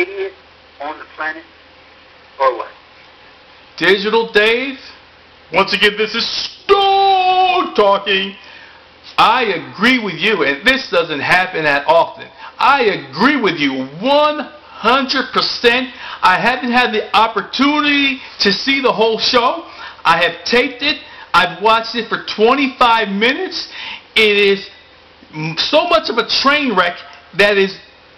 idiot on the planet, or what? Digital Dave, once again, this is Stone talking. I agree with you, and this doesn't happen that often. I agree with you 100%. I haven't had the opportunity to see the whole show. I have taped it. I've watched it for 25 minutes. It is so much of a train wreck that it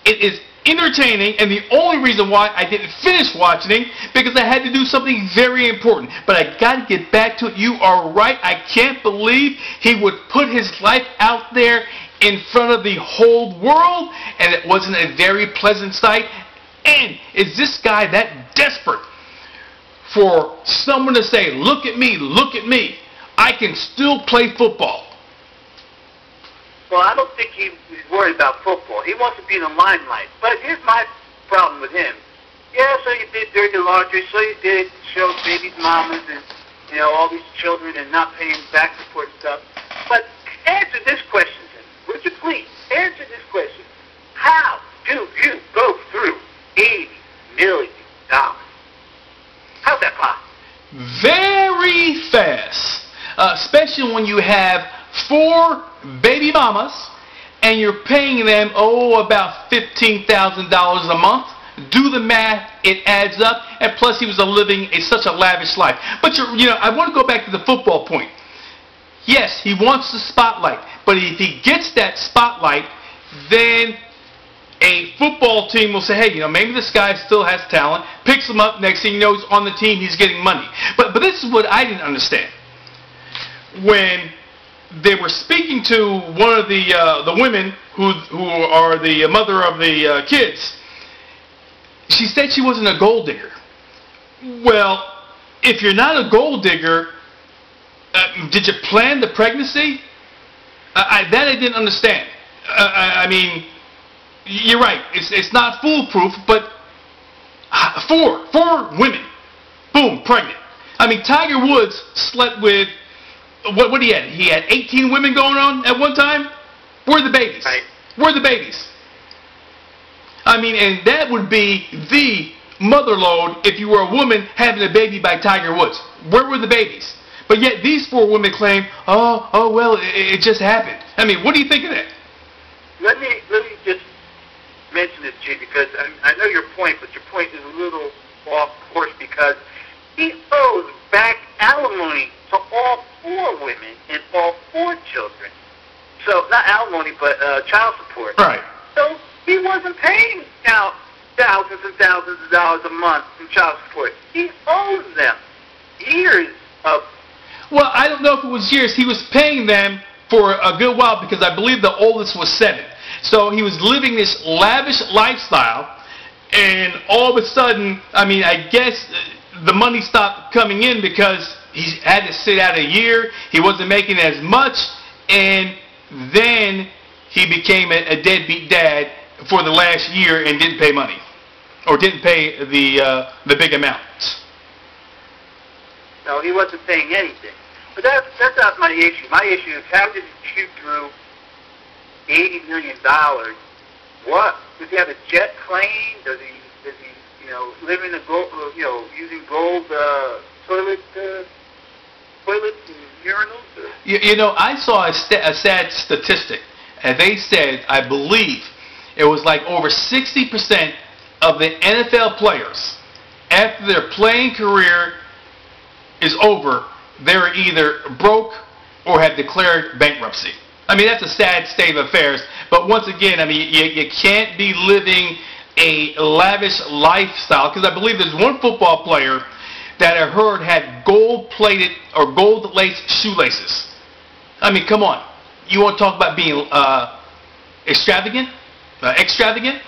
is entertaining, and the only reason why I didn't finish watching it because I had to do something very important. But I got to get back to it. You are right. I can't believe he would put his life out there in front of the whole world, and it wasn't a very pleasant sight. And is this guy that desperate for someone to say, look at me, I can still play football? Well, I don't think he's worried about football. He wants to be in the limelight. But here's my problem with him. Yeah, so you did dirty laundry, so you did show babies' mamas and, all these children and not paying back support stuff. But answer this question, would you please? Answer this question. How do you go through $80 million? How's that possible? Very fast. Especially when you have 4 baby mamas and you're paying them, about $15,000 a month. Do the math, it adds up, and plus he was living such a lavish life. But I want to go back to the football point. Yes, he wants the spotlight, but if he gets that spotlight, then a football team will say, hey, maybe this guy still has talent, picks him up, next thing you know, he's on the team, he's getting money. But this is what I didn't understand. When they were speaking to one of the women who are the mother of the kids, she said she wasn't a gold digger. Well, if you're not a gold digger, did you plan the pregnancy? That I didn't understand. I mean, you're right. It's not foolproof, but 4 women, boom, pregnant. I mean, Tiger Woods slept with what he had? He had 18 women going on at one time. Where are the babies? Right. Where are the babies? I mean, and that would be the mother load if you were a woman having a baby by Tiger Woods. Where were the babies? But yet these 4 women claim, well, it just happened. I mean, what do you think of that? Let me just mention this, G, because I know your point, but your point is a little off course because he owes back alimony to all 4 women and all 4 children. So, not alimony, but child support. Right. So, he wasn't paying out thousands and thousands of dollars a month in child support. He owes them years of... Well, I don't know if it was years. He was paying them for a good while because I believe the oldest was 7. So he was living this lavish lifestyle, and all of a sudden, I mean, I guess the money stopped coming in because he had to sit out a year. He wasn't making as much, and then he became a deadbeat dad for the last year and didn't pay money, or didn't pay the big amount. No, he wasn't paying anything. But that's not my issue. My issue is how did he shoot through $80 million? What? Does he have a jet plane? Does he live in a gold, using gold toilets and urinals? I saw a sad statistic, and they said, I believe, it was like over 60% of the NFL players, after their playing career is over, they're either broke or have declared bankruptcy. I mean, that's a sad state of affairs. But once again, I mean, you can't be living a lavish lifestyle, because I believe there's one football player that I heard had gold-plated or gold-laced shoelaces. I mean, come on. You want to talk about being extravagant? Extravagant?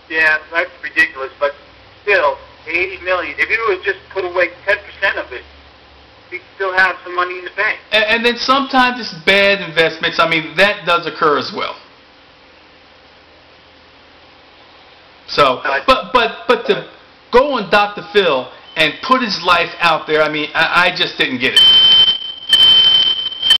Yeah, that's ridiculous. But still, $80 million. If you would just put away 10% of it, you still have some money in the bank. And then sometimes it's bad investments. I mean, that does occur as well. So, but to go on Dr. Phil and put his life out there, I mean, I just didn't get it.